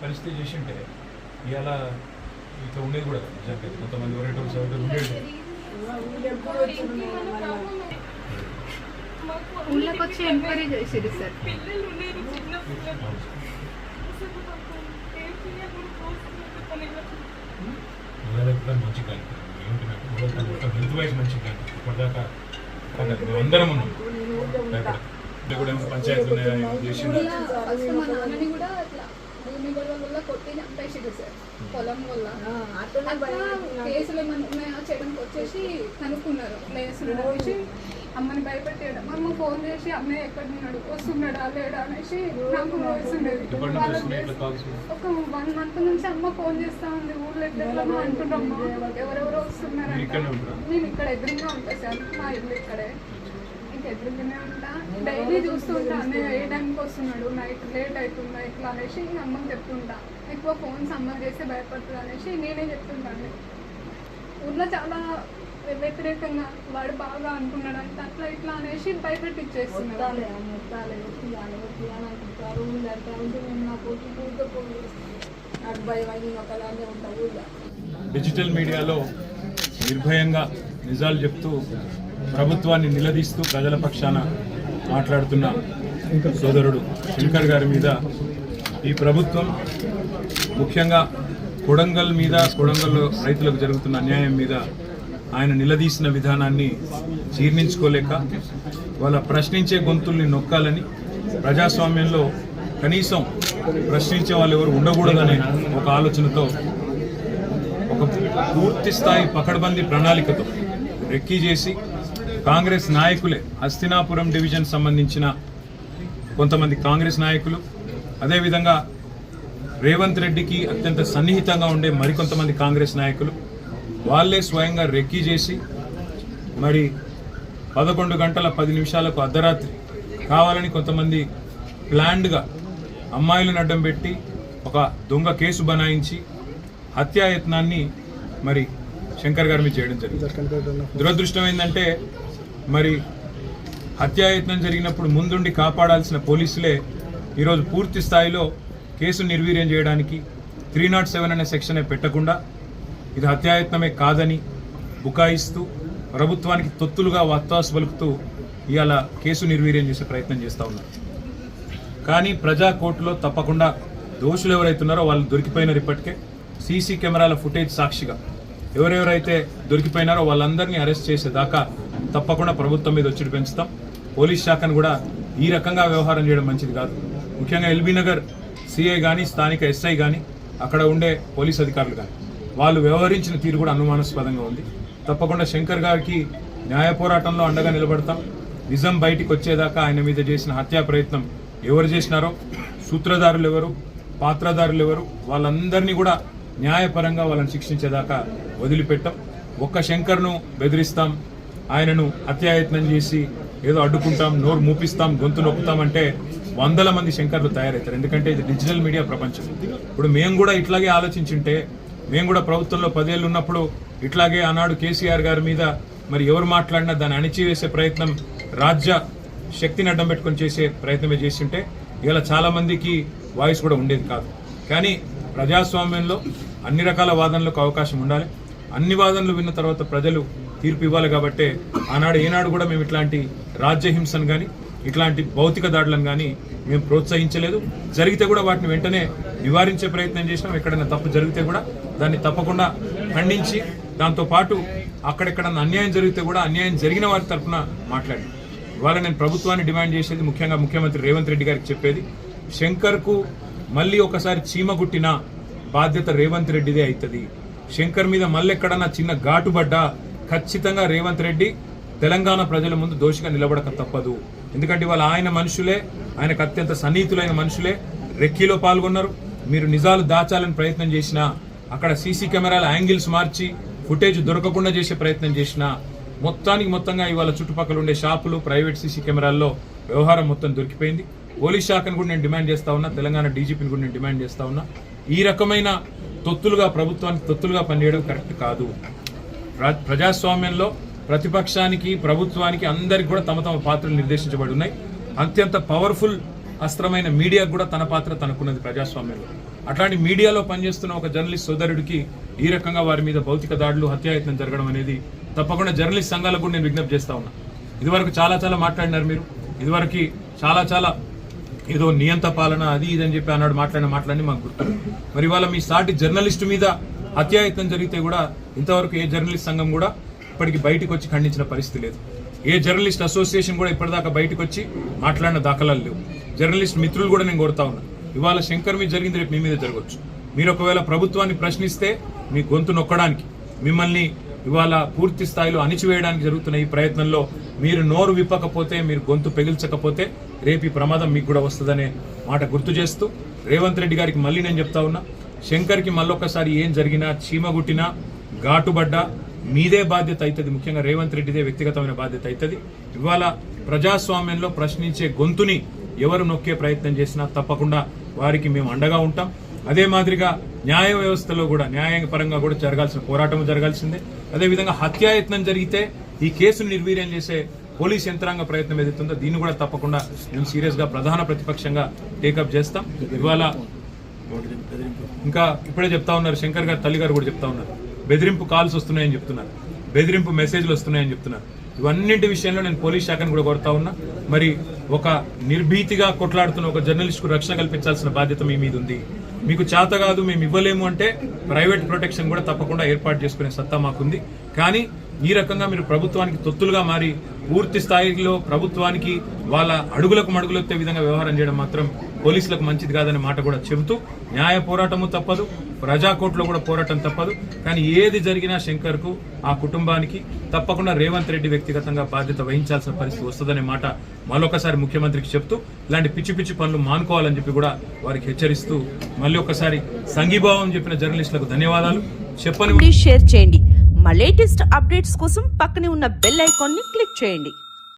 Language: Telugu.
పరిస్థితి చేసి ఉంటే ఇవాళ ఇట్లా ఉండేది కూడా నిజంగా కొంతమంది ఓరేటర్స్ ఉండేది. ఊళ్ళకి వచ్చి ఎంక్వైరీ చేసేది సార్. మంచి కానీ హెల్త్ వైజ్ మంచి కానీ ఇప్పటిదాకా అందరం ఉన్నాం. కూడా పంచాయతీలు చేసింది భూమి గొడవ వల్ల కొట్టి చంపేసాడు సార్. పొలం వల్ల కేసులు ఏమైనా ఉన్నాయా చేయడానికి వచ్చేసి కనుక్కున్నారు. లేచి అమ్మని భయపెట్టాడు. అమ్మ ఫోన్ చేసి అమ్మాయి ఎక్కడున్నాడు, వస్తున్నాడా లేడా అనేసి నాకు వస్తుండేది. ఒక 1 month నుంచి అమ్మ ఫోన్ చేస్తా ఉంది. ఊర్లో ఎట్లా అంటున్నామ్మా, ఎవరెవరో వస్తున్నారంట. నేను ఇక్కడ ఎదురుగా ఉంటాను సార్, మా ఇల్లు ఇక్కడే ఎదురుగానే ఉంటా. డైలీ చూస్తూ ఉంటా అన్నయ్య ఏ టైంకి వస్తున్నాడు, నైట్ లేట్ అవుతుందా ఇట్లా అనేసి అమ్మకి చెప్తుంటా. ఎక్కువ ఫోన్స్ అమ్మ చేస్తే భయపడుతుంది అనేసి నేనే చెప్తుంటాను. ఊర్లో చాలా వ్యతిరేకంగా వాడు బాగా అంటున్నాడు అంటే అట్లా ఇట్లా అనేసి భయపెట్టిచ్చేస్తున్నారు. డిజిటల్ మీడియాలో నిర్భయంగా నిజాలు చెప్తూ ప్రభుత్వాన్ని నిలదీస్తూ ప్రజల పక్షాన మాట్లాడుతున్న సోదరుడు శంకర్ గారి మీద ఈ ప్రభుత్వం ముఖ్యంగా కొడంగల్లో రైతులకు జరుగుతున్న అన్యాయం మీద ఆయన నిలదీసిన విధానాన్ని జీర్ణించుకోలేక వాళ్ళ ప్రశ్నించే గొంతుల్ని నొక్కాలని, ప్రజాస్వామ్యంలో కనీసం ప్రశ్నించే వాళ్ళు ఎవరు ఉండకూడదనే ఒక ఆలోచనతో ఒక పూర్తి స్థాయి పకడ్బందీ ప్రణాళికతో రెక్కీ చేసి కాంగ్రెస్ నాయకులే, హస్తినాపురం డివిజన్ సంబంధించిన కొంతమంది కాంగ్రెస్ నాయకులు, అదేవిధంగా రేవంత్ రెడ్డికి అత్యంత సన్నిహితంగా ఉండే మరికొంతమంది కాంగ్రెస్ నాయకులు వాళ్ళే స్వయంగా రెక్కీ చేసి మరి 11 గంటల 10 నిమిషాలకు అర్ధరాత్రి కావాలని కొంతమంది ప్లాన్డ్గా అమ్మాయిలను అడ్డం పెట్టి ఒక దొంగ కేసు బనాయించి హత్యాయత్నాన్ని మరి శంకర్ గారి మీద చేయడం జరిగింది. దురదృష్టం ఏంటంటే మరి హత్యాయత్నం జరిగినప్పుడు ముందుండి కాపాడాల్సిన పోలీసులే ఈరోజు పూర్తి స్థాయిలో కేసు నిర్వీర్యం చేయడానికి 307 అనే సెక్షనే పెట్టకుండా ఇది హత్యాయత్నమే కాదని బుకాయిస్తూ ప్రభుత్వానికి తొత్తులుగా వత్తాసు పలుకుతూ ఇవాళ కేసు నిర్వీర్యం చేసే ప్రయత్నం చేస్తూ ఉన్నారు. కానీ ప్రజా కోర్టులో తప్పకుండా దోషులు ఎవరైతున్నారో వాళ్ళు దొరికిపోయినారు. ఇప్పటికే సీసీ కెమెరాల ఫుటేజ్ సాక్షిగా ఎవరెవరైతే దొరికిపోయినారో వాళ్ళందరినీ అరెస్ట్ చేసేదాకా తప్పకుండా ప్రభుత్వం మీద ఒత్తిడి పెంచుతాం. పోలీస్ శాఖను కూడా ఈ రకంగా వ్యవహారం చేయడం మంచిది కాదు. ముఖ్యంగా ఎల్బీ నగర్ సిఐ కానీ స్థానిక ఎస్ఐ కానీ అక్కడ ఉండే పోలీస్ అధికారులు కానీ వాళ్ళు వ్యవహరించిన తీరు కూడా అనుమానాస్పదంగా ఉంది. తప్పకుండా శంకర్ గారికి న్యాయ పోరాటంలో అండగా నిలబడతాం. నిజం బయటికి వచ్చేదాకా ఆయన మీద చేసిన హత్యా ప్రయత్నం ఎవరు చేసినారో, సూత్రధారులు ఎవరు, పాత్రధారులు ఎవరు, వాళ్ళందరినీ కూడా న్యాయపరంగా వాళ్ళని శిక్షించేదాకా వదిలిపెట్టాం. ఒక్క శంకర్ను బెదిరిస్తాం, ఆయనను హత్యాయత్నం చేసి ఏదో అడ్డుకుంటాం, నోరు మూపిస్తాం, గొంతు నొక్కుతామంటే 100 మంది శంకర్లు తయారవుతారు. ఎందుకంటే ఇది డిజిటల్ మీడియా ప్రపంచం. ఇప్పుడు మేము కూడా ఇట్లాగే ఆలోచించుంటే, మేము కూడా ప్రభుత్వంలో 10 ఏళ్ళు ఉన్నప్పుడు ఇట్లాగే ఆనాడు కేసీఆర్ గారి మీద మరి ఎవరు మాట్లాడినా దాన్ని అణిచివేసే ప్రయత్నం, రాజ్య శక్తిని అడ్డం పెట్టుకొని చేసే ప్రయత్నమే చేస్తుంటే ఇలా చాలా మందికి వాయిస్ కూడా ఉండేది కాదు. కానీ ప్రజాస్వామ్యంలో అన్ని రకాల వాదనలకు అవకాశం ఉండాలి. అన్ని వాదనలు విన్న తర్వాత ప్రజలు తీర్పు ఇవ్వాలి. కాబట్టి ఆనాడు ఏనాడు కూడా మేము ఇట్లాంటి రాజ్యహింసను కానీ ఇట్లాంటి భౌతిక దాడులను కానీ మేము ప్రోత్సహించలేదు. జరిగితే కూడా వాటిని వెంటనే నివారించే ప్రయత్నం చేసినాం. ఎక్కడైనా తప్పు జరిగితే కూడా దాన్ని తప్పకుండా ఖండించి దాంతోపాటు అక్కడెక్కడన్నా అన్యాయం జరిగితే కూడా అన్యాయం జరిగిన వారి తరఫున మాట్లాడి ఇవాళ నేను ప్రభుత్వాన్ని డిమాండ్ చేసేది, ముఖ్యంగా ముఖ్యమంత్రి రేవంత్ రెడ్డి గారికి చెప్పేది, శంకర్కు మళ్ళీ ఒకసారి చీమ గుట్టిన బాధ్యత రేవంత్ రెడ్డిదే అవుతుంది. శంకర్ మీద మళ్ళీ ఎక్కడన్నా చిన్న ఘాటు పడ్డా ఖచ్చితంగా రేవంత్ రెడ్డి తెలంగాణ ప్రజల ముందు దోషిగా నిలబడక తప్పదు. ఎందుకంటే ఇవాళ ఆయన మనుషులే, ఆయనకు అత్యంత సన్నిహితులైన మనుషులే రెక్కీలో పాల్గొన్నారు. మీరు నిజాలు దాచాలని ప్రయత్నం చేసినా, అక్కడ సీసీ కెమెరాల యాంగిల్స్ మార్చి ఫుటేజ్ దొరకకుండా చేసే ప్రయత్నం చేసినా, మొత్తంగా ఇవాళ చుట్టుపక్కల ఉండే షాపులు, ప్రైవేట్ సీసీ కెమెరాల్లో వ్యవహారం మొత్తం దొరికిపోయింది. పోలీస్ శాఖను కూడా నేను డిమాండ్ చేస్తా ఉన్నా, తెలంగాణ డీజీపీని కూడా నేను డిమాండ్ చేస్తా ఉన్నా. ఈ రకమైన ప్రభుత్వానికి తొత్తులుగా పనిచేయడం కరెక్ట్ కాదు. ప్రజాస్వామ్యంలో ప్రతిపక్షానికి, ప్రభుత్వానికి అందరికి కూడా తమ తమ పాత్రలు నిర్దేశించబడి ఉన్నాయి. అత్యంత పవర్ఫుల్ అస్త్రమైన మీడియాకు కూడా తన పాత్ర తనకున్నది ప్రజాస్వామ్యంలో. అట్లాంటి మీడియాలో పనిచేస్తున్న ఒక జర్నలిస్ట్ సోదరుడికి ఈ రకంగా వారి మీద భౌతిక దాడులు, హత్యాయత్నం జరగడం అనేది తప్పకుండా జర్నలిస్ట్ సంఘాలకు కూడా నేను విజ్ఞప్తి చేస్తా ఉన్నా. ఇదివరకు చాలా మాట్లాడినారు మీరు. ఇదివరకు చాలా ఏదో నియంత పాలన అది ఇదని చెప్పి అన్నాడు మాట్లాడి మాకు గుర్తు. మరి ఇవాళ మీ సాటి జర్నలిస్టు మీద హత్యాయత్నం జరిగితే కూడా ఇంతవరకు ఏ జర్నలిస్ట్ సంఘం కూడా ఇప్పటికి బయటకు వచ్చి ఖండించిన పరిస్థితి లేదు. ఏ జర్నలిస్ట్ అసోసియేషన్ కూడా ఇప్పటిదాకా బయటకు వచ్చి మాట్లాడిన దాఖలాలు లేవు. జర్నలిస్ట్ మిత్రులు కూడా నేను కోరుతా ఉన్నా, ఇవాళ శంకర్ మీద జరిగింది రేపు మీ మీద జరగవచ్చు. మీరు ఒకవేళ ప్రభుత్వాన్ని ప్రశ్నిస్తే మీ గొంతు నొక్కడానికి, మిమ్మల్ని ఇవాళ పూర్తి స్థాయిలో అణిచివేయడానికి జరుగుతున్న ఈ ప్రయత్నంలో మీరు నోరు విప్పకపోతే, మీరు గొంతు పెగిల్చకపోతే రేపు ఈ ప్రమాదం మీకు కూడా వస్తుందనే మాట గుర్తు చేస్తూ రేవంత్ రెడ్డి గారికి మళ్ళీ నేను చెప్తా ఉన్నా, శంకర్కి మళ్ళొక్కసారి ఏం జరిగినా, చీమగుట్టినా, ఘాటుబడ్డా మీదే బాధ్యత అవుతుంది. ముఖ్యంగా రేవంత్ రెడ్డిదే వ్యక్తిగతమైన బాధ్యత అవుతుంది. ఇవాళ ప్రజాస్వామ్యంలో ప్రశ్నించే గొంతుని ఎవరు నొక్కే ప్రయత్నం చేసినా తప్పకుండా వారికి మేము అండగా ఉంటాం. అదే మాదిరిగా న్యాయ వ్యవస్థలో కూడా న్యాయపరంగా కూడా జరగాల్సిన పోరాటం జరగాల్సిందే. అదేవిధంగా హత్యాయత్నం జరిగితే ఈ కేసును నిర్వీర్యం చేసే పోలీస్ యంత్రాంగ ప్రయత్నం ఏదైతుందో దీన్ని కూడా తప్పకుండా మేము సీరియస్ గా ప్రధాన ప్రతిపక్షంగా టేకప్ చేస్తాం. ఇవాళ ఇంకా ఇప్పుడే చెప్తా ఉన్నారు, శంకర్ గారు తల్లి గారు కూడా చెప్తా ఉన్నారు, బెదిరింపు కాల్స్ వస్తున్నాయని చెప్తున్నారు, బెదిరింపు మెసేజ్లు వస్తున్నాయని చెప్తున్నారు. ఇవన్నింటి విషయంలో నేను పోలీస్ శాఖను కూడా కోరుతా ఉన్నా. మరి ఒక నిర్భీతిగా కొట్లాడుతున్న ఒక జర్నలిస్ట్ కు రక్షణ కల్పించాల్సిన బాధ్యత మీ మీద ఉంది. మీకు చేత కాదు, మేము ఇవ్వలేము అంటే ప్రైవేట్ ప్రొటెక్షన్ కూడా తప్పకుండా ఏర్పాటు చేసుకునే సత్తా మాకుంది. కానీ ఈ రకంగా మీరు ప్రభుత్వానికి తొత్తులుగా మారి పూర్తి స్థాయిలో ప్రభుత్వానికి వాళ్ళ అడుగులకు మడుగులెత్తే విధంగా వ్యవహారం చేయడం మాత్రం పోలీసులకు మంచిది కాదనే మాట కూడా చెబుతూ, న్యాయ పోరాటము తప్పదు, ప్రజాకోర్టులో కూడా పోరాటం తప్పదు. కానీ ఏది జరిగినా శంకర్కు, ఆ కుటుంబానికి తప్పకుండా రేవంత్ రెడ్డి వ్యక్తిగతంగా బాధ్యత వహించాల్సిన పరిస్థితి వస్తుందనే మాట మళ్ళొకసారి ముఖ్యమంత్రికి చెప్తూ, ఇలాంటి పిచ్చి పనులు మానుకోవాలని చెప్పి కూడా వారికి హెచ్చరిస్తూ, మళ్ళీ ఒకసారి సంఘీభావం చెప్పిన జర్నలిస్టులకు ధన్యవాదాలు చెప్పని షేర్ చేయండి. మా లేటెస్ట్ అప్డేట్స్ కోసం పక్కనే ఉన్న బెల్ ఐకాన్ ని క్లిక్ చేయండి.